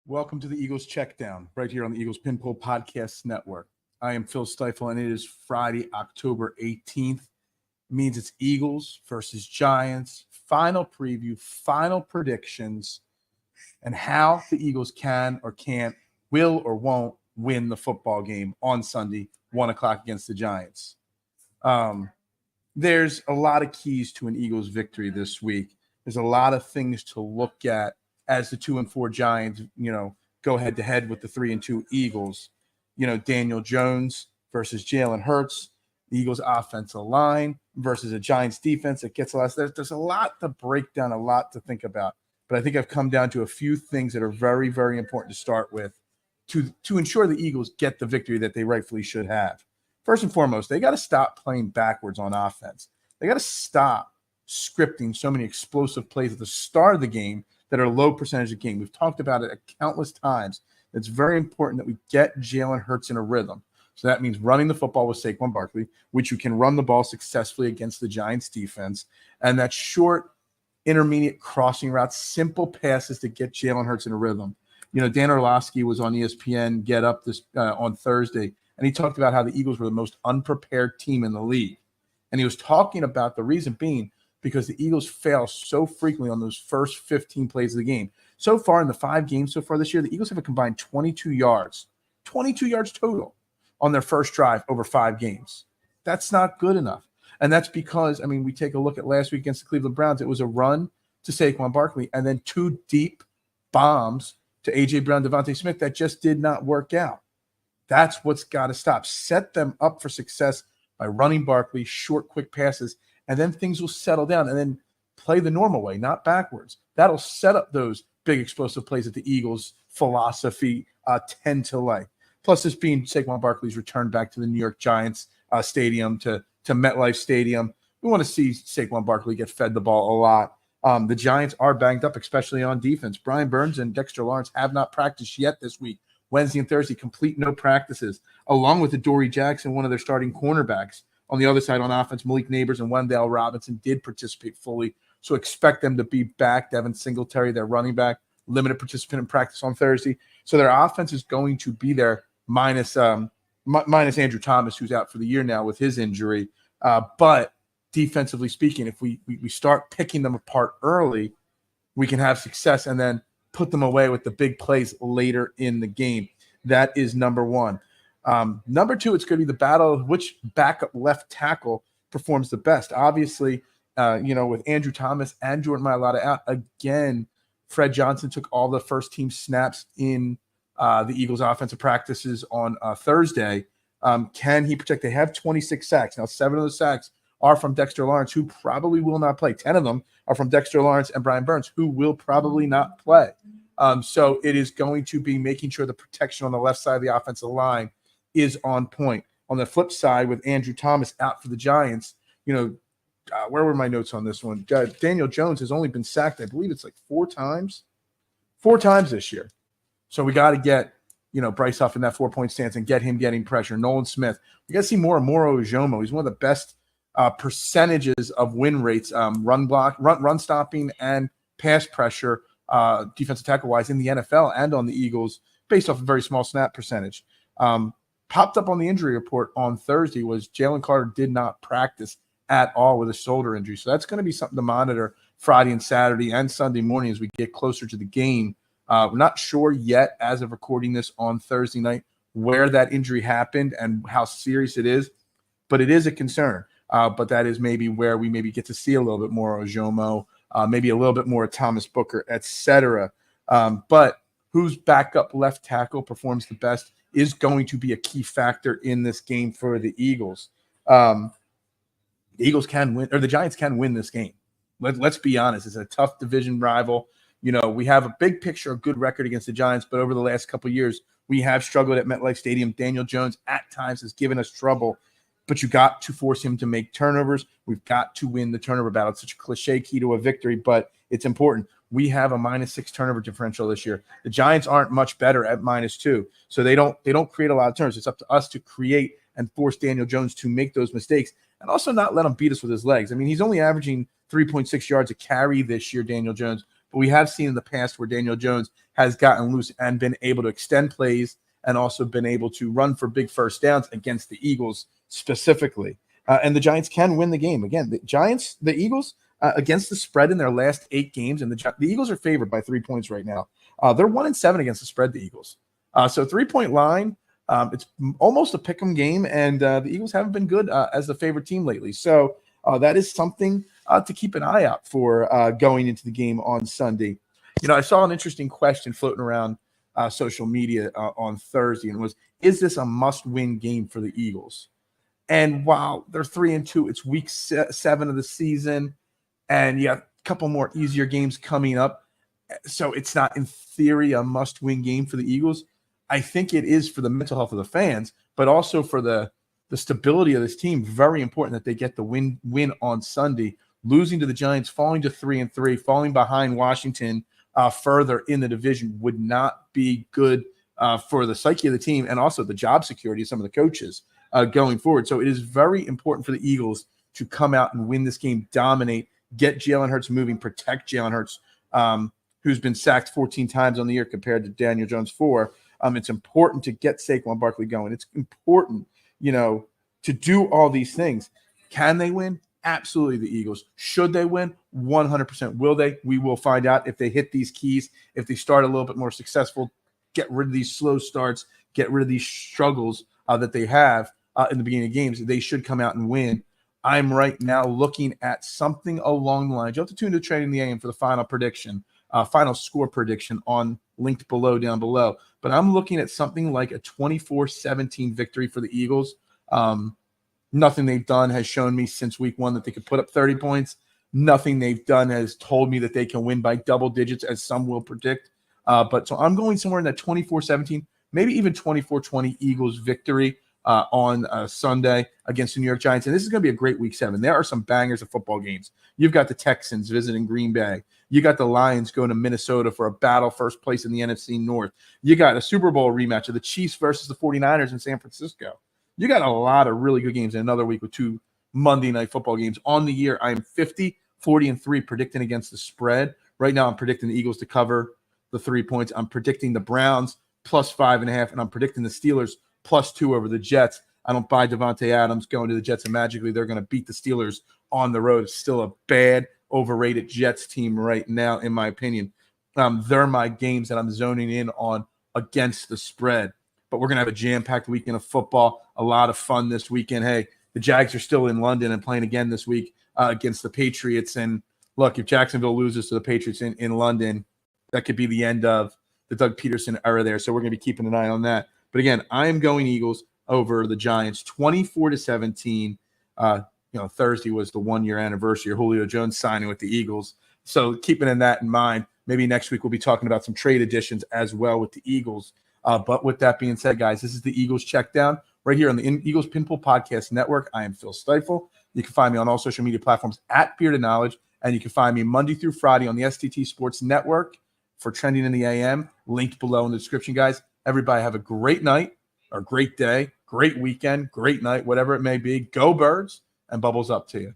Welcome to the Eagles Checkdown, right here on the Eagles Pinpool Podcast Network. I am Phil Stiefel, and it is Friday, October 18th. It means it's Eagles versus Giants. Final preview, final predictions, and how the Eagles can or can't, will or won't win the football game on Sunday, 1 o'clock against the Giants. There's a lot of keys to an Eagles victory this week. There's a lot of things to look at as the 2-4 Giants, go head to head with the 3-2 Eagles. Daniel Jones versus Jalen Hurts, the Eagles offensive line versus a Giants defense that gets a lot. There's a lot to break down, a lot to think about. But I think I've come down to a few things that are very, very important to start with to ensure the Eagles get the victory that they rightfully should have. First and foremost, they got to stop playing backwards on offense. They got to stop scripting so many explosive plays at the start of the game that are low percentage of game. We've talked about it countless times. It's very important that we get Jalen Hurts in a rhythm. So that means running the football with Saquon Barkley, which you can run the ball successfully against the Giants defense, and that short, intermediate crossing routes, simple passes to get Jalen Hurts in a rhythm. Dan Orlovsky was on ESPN Get Up this on Thursday, and he talked about how the Eagles were the most unprepared team in the league. And he was talking about the reason being because the Eagles fail so frequently on those first 15 plays of the game. So far in the 5 games so far this year, the Eagles have a combined 22 yards total on their first drive over 5 games. That's not good enough. And that's because, we take a look at last week against the Cleveland Browns. It was a run to Saquon Barkley and then 2 deep bombs to A.J. Brown, Devontae Smith that just did not work out. That's what's got to stop. Set them up for success by running Barkley, short, quick passes, and then things will settle down, and then play the normal way, not backwards. That'll set up those big explosive plays that the Eagles' philosophy tend to like. Plus, this being Saquon Barkley's return back to the New York Giants stadium, to MetLife Stadium. We want to see Saquon Barkley get fed the ball a lot. The Giants are banged up, especially on defense. Brian Burns and Dexter Lawrence have not practiced yet this week. Wednesday and Thursday, complete no practices, along with Adoree Jackson, one of their starting cornerbacks. On the other side on offense, Malik Neighbors and Wendell Robinson did participate fully, so expect them to be back. Devin Singletary, their running back, limited participant in practice on Thursday. So their offense is going to be there minus Andrew Thomas, who's out for the year now with his injury. But defensively speaking, if we start picking them apart early, we can have success and then put them away with the big plays later in the game. That is number one. Number 2, it's going to be the battle of which backup left tackle performs the best. Obviously, with Andrew Thomas and Jordan Mailata out, again, Fred Johnson took all the first-team snaps in the Eagles' offensive practices on Thursday. Can he protect? They have 26 sacks. Now, 7 of those sacks are from Dexter Lawrence, who probably will not play. 10 of them are from Dexter Lawrence and Brian Burns, who will probably not play. So it is going to be making sure the protection on the left side of the offensive line is on point. On the flip side, with Andrew Thomas out for the Giants, where were my notes on this one? Daniel Jones has only been sacked, I believe it's like 4 times this year. So we got to get, Bryce Huff in that 4-point stance and get him getting pressure. Nolan Smith, we got to see more and Moro Ojomo. He's one of the best percentages of win rates, run stopping and pass pressure, defensive tackle wise in the NFL and on the Eagles, based off a very small snap percentage. Popped up on the injury report on Thursday was Jalen Carter did not practice at all with a shoulder injury. So that's going to be something to monitor Friday and Saturday and Sunday morning as we get closer to the game. We're not sure yet, as of recording this on Thursday night, where that injury happened and how serious it is, but it is a concern. But that is maybe where we maybe get to see a little bit more Ojomo, maybe a little bit more Thomas Booker, etc. But whose backup left tackle performs the best is going to be a key factor in this game for the Eagles. The Eagles can win, or the Giants can win this game. Let's be honest. It's a tough division rival. We have a big picture, a good record against the Giants, but over the last couple of years, we have struggled at MetLife Stadium. Daniel Jones at times has given us trouble, but you got to force him to make turnovers. We've got to win the turnover battle. It's such a cliche key to a victory, but it's important. We have a -6 turnover differential this year. The Giants aren't much better at -2, so they don't create a lot of turnovers. It's up to us to create and force Daniel Jones to make those mistakes and also not let him beat us with his legs. He's only averaging 3.6 yards a carry this year, Daniel Jones, but we have seen in the past where Daniel Jones has gotten loose and been able to extend plays and also been able to run for big first downs against the Eagles specifically. And the Giants can win the game. Again, the Eagles, against the spread in their last 8 games, and the Eagles are favored by 3 points right now. They're 1-7 against the spread, the Eagles. So 3-point line, it's almost a pick'em game, and the Eagles haven't been good as the favorite team lately. So that is something to keep an eye out for going into the game on Sunday. I saw an interesting question floating around social media on Thursday, and it was, is this a must-win game for the Eagles? And while they're 3-2, it's week 7 of the season, and you have a couple more easier games coming up. So it's not, in theory, a must-win game for the Eagles. I think it is for the mental health of the fans, but also for the stability of this team. Very important that they get the win on Sunday. Losing to the Giants, falling to 3-3, falling behind Washington further in the division would not be good for the psyche of the team and also the job security of some of the coaches going forward. So it is very important for the Eagles to come out and win this game, dominate, get Jalen Hurts moving, protect Jalen Hurts, who's been sacked 14 times on the year compared to Daniel Jones 4. It's important to get Saquon Barkley going. It's important, to do all these things. Can they win? Absolutely, the Eagles. Should they win? 100%. Will they? We will find out if they hit these keys, if they start a little bit more successful, get rid of these slow starts, get rid of these struggles that they have in the beginning of games. They should come out and win. I'm right now looking at something along the lines. You'll have to tune to Trading the AM for the final prediction, final score prediction linked down below. But I'm looking at something like a 24-17 victory for the Eagles. Nothing they've done has shown me since week 1 that they could put up 30 points. Nothing they've done has told me that they can win by double digits, as some will predict. But so I'm going somewhere in that 24-17, maybe even 24-20 Eagles victory on Sunday against the New York Giants. And this is going to be a great week 7. There are some bangers of football games. You've got the Texans visiting Green Bay. You got the Lions going to Minnesota for a battle first place in the NFC North. You got a Super Bowl rematch of the Chiefs versus the 49ers in San Francisco. You got a lot of really good games in another week with 2 Monday night football games. On the year, I'm 50-40-3 predicting against the spread. Right now, I'm predicting the Eagles to cover the 3 points. I'm predicting the Browns plus 5.5, and I'm predicting the Steelers plus 2 over the Jets. I don't buy Devontae Adams going to the Jets, and magically they're going to beat the Steelers on the road. It's still a bad, overrated Jets team right now, in my opinion. They're my games that I'm zoning in on against the spread. But we're going to have a jam-packed weekend of football, a lot of fun this weekend. Hey, the Jags are still in London and playing again this week against the Patriots. And look, if Jacksonville loses to the Patriots in London, that could be the end of the Doug Peterson era there. So we're going to be keeping an eye on that. But again, I am going Eagles over the Giants, 24-17. Thursday was the 1-year anniversary of Julio Jones signing with the Eagles. So keeping that in mind, maybe next week we'll be talking about some trade additions as well with the Eagles. But with that being said, guys, this is the Eagles Checkdown right here on the Eagles Pinpool Podcast Network. I am Phil Stifel. You can find me on all social media platforms at Bearded Knowledge, and you can find me Monday through Friday on the STT Sports Network for Trending in the AM, linked below in the description, guys. Everybody have a great night or great day, great weekend, great night, whatever it may be. Go Birds, and bubbles up to you.